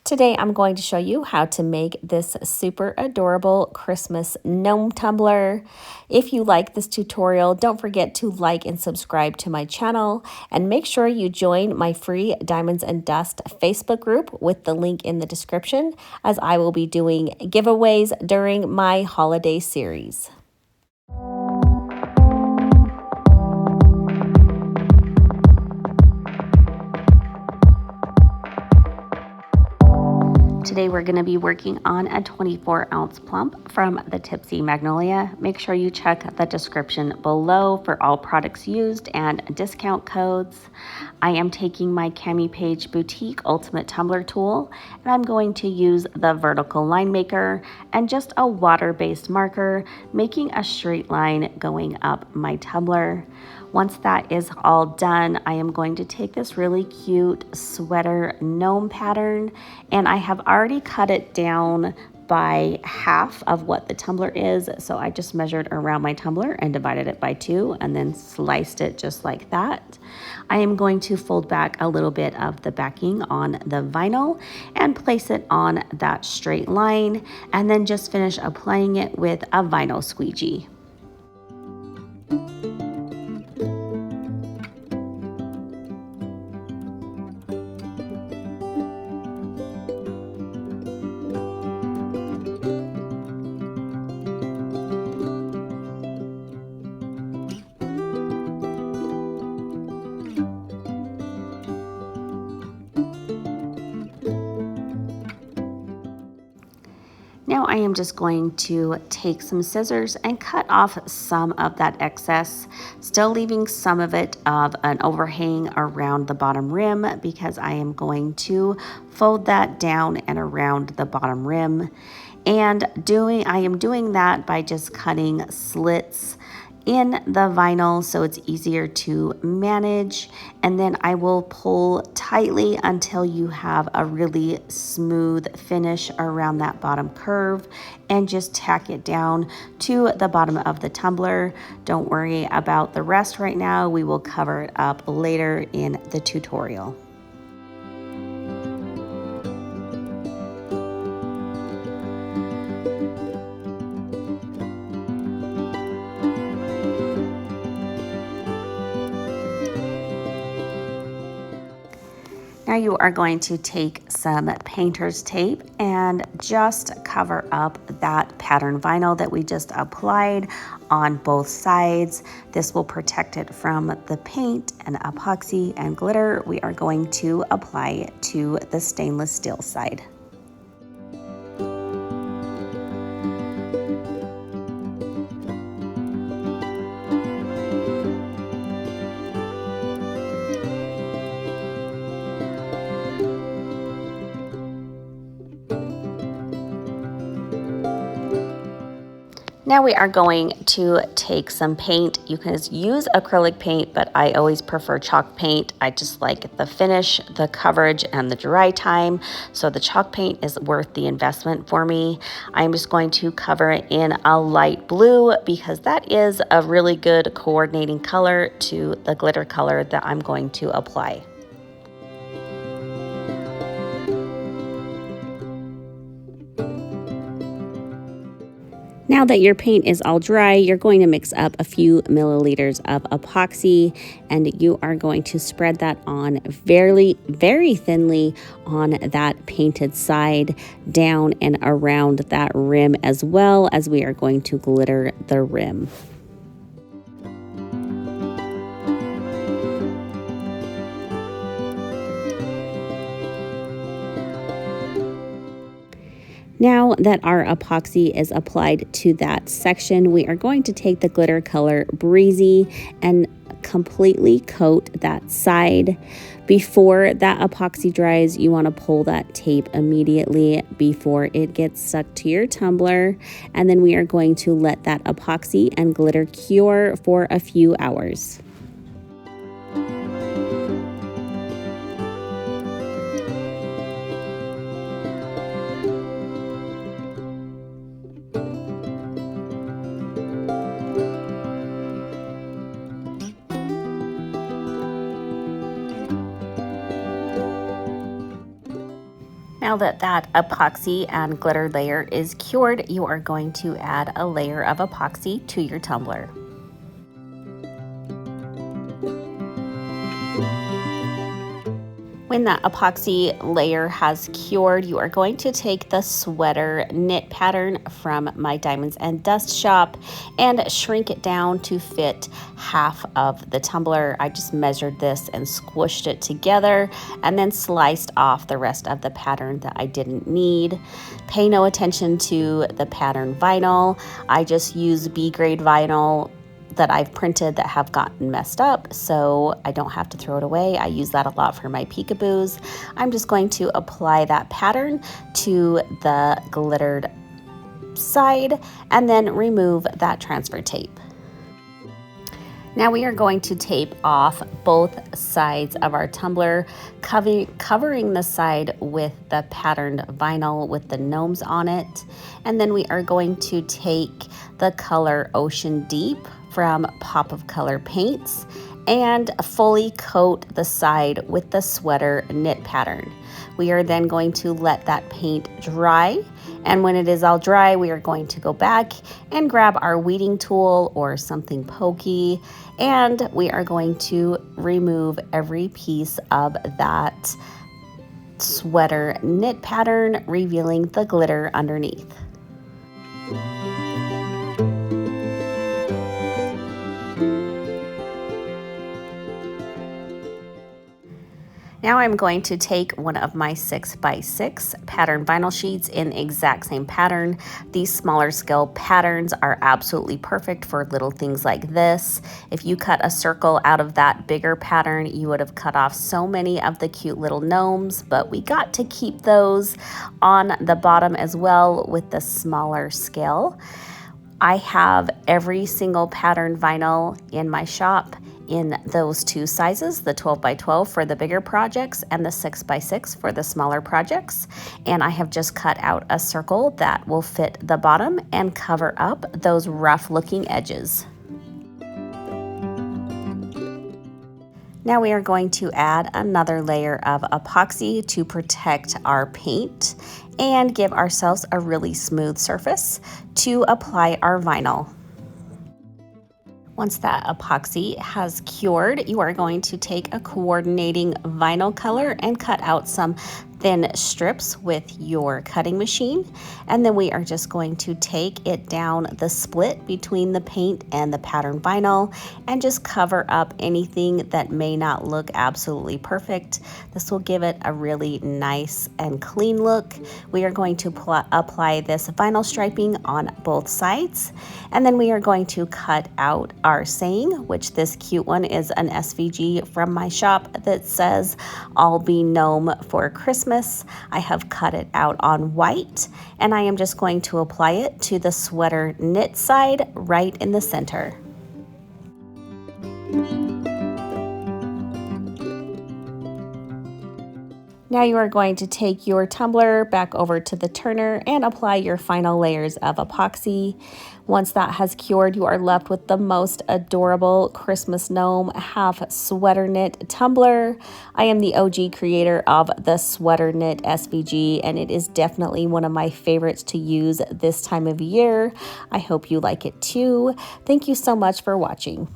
Today I'm going to show you how to make this super adorable Christmas gnome tumbler. If you like this tutorial, don't forget to like and subscribe to my channel, and make sure you join my free Diamonds and Dust Facebook group with the link in the description, as I will be doing giveaways during my holiday series. Today we're going to be working on a 24-ounce plump from the Tipsy Magnolia. Make sure you check the description below for all products used and discount codes. I am taking my Cami Page Boutique Ultimate Tumbler tool, and I'm going to use the vertical line maker and just a water-based marker, making a straight line going up my tumbler. Once that is all done, I am going to take this really cute sweater gnome pattern, and I have already cut it down by half of what the tumbler is. So I just measured around my tumbler and divided it by 2 and then sliced it just like that. I am going to fold back a little bit of the backing on the vinyl and place it on that straight line, and then just finish applying it with a vinyl squeegee. Now I am just going to take some scissors and cut off some of that excess, still leaving some of it of an overhang around the bottom rim, because I am going to fold that down and around the bottom rim. And I am doing that by just cutting slits in the vinyl so it's easier to manage, and then I will pull tightly until you have a really smooth finish around that bottom curve, and just tack it down to the bottom of the tumbler. Don't worry about the rest right now, we will cover it up later in the tutorial. Now you are going to take some painter's tape and just cover up that pattern vinyl that we just applied on both sides. This will protect it from the paint and epoxy and glitter we are going to apply to the stainless steel side. Now we are going to take some paint. You can use acrylic paint, but I always prefer chalk paint. I just like the finish, the coverage, and the dry time. So the chalk paint is worth the investment for me. I'm just going to cover it in a light blue because that is a really good coordinating color to the glitter color that I'm going to apply. Now that your paint is all dry, you're going to mix up a few milliliters of epoxy, and you are going to spread that on very thinly on that painted side, down and around that rim, as well as we are going to glitter the rim. Now that our epoxy is applied to that section, we are going to take the glitter color Breezy and completely coat that side. Before that epoxy dries, you want to pull that tape immediately before it gets stuck to your tumbler, and then we are going to let that epoxy and glitter cure for a few hours. Now that that epoxy and glitter layer is cured, you are going to add a layer of epoxy to your tumbler. When that epoxy layer has cured, you are going to take the sweater knit pattern from my Diamonds and Dust shop and shrink it down to fit half of the tumbler. I just measured this and squished it together and then sliced off the rest of the pattern that I didn't need. Pay no attention to the pattern vinyl. I just use B-grade vinyl that I've printed that have gotten messed up, so I don't have to throw it away. I use that a lot for my peekaboos. I'm just going to apply that pattern to the glittered side and then remove that transfer tape. Now we are going to tape off both sides of our tumbler, covering the side with the patterned vinyl with the gnomes on it. And then we are going to take the color Ocean Deep from Pop of Color Paints and fully coat the side with the sweater knit pattern. We are then going to let that paint dry, and when it is all dry, we are going to go back and grab our weeding tool or something pokey, and we are going to remove every piece of that sweater knit pattern, revealing the glitter underneath. Now I'm going to take one of my 6x6 pattern vinyl sheets in the exact same pattern. These smaller scale patterns are absolutely perfect for little things like this. If you cut a circle out of that bigger pattern, you would have cut off so many of the cute little gnomes, but we got to keep those on the bottom as well with the smaller scale. I have every single pattern vinyl in my shop in those two sizes, the 12x12 for the bigger projects and the 6x6 for the smaller projects. And I have just cut out a circle that will fit the bottom and cover up those rough looking edges. Now we are going to add another layer of epoxy to protect our paint and give ourselves a really smooth surface to apply our vinyl. Once that epoxy has cured, you are going to take a coordinating vinyl color and cut out some thin strips with your cutting machine. And then we are just going to take it down the split between the paint and the pattern vinyl and just cover up anything that may not look absolutely perfect. This will give it a really nice and clean look. We are going to apply this vinyl striping on both sides. And then we are going to cut out our saying, which this cute one is an SVG from my shop that says, "I'll be gnome for Christmas." I have cut it out on white, and I am just going to apply it to the sweater knit side right in the center. Now you are going to take your tumbler back over to the turner and apply your final layers of epoxy. Once that has cured, you are left with the most adorable Christmas gnome half sweater knit tumbler. I am the OG creator of the sweater knit SVG, and it is definitely one of my favorites to use this time of year. I hope you like it too. Thank you so much for watching.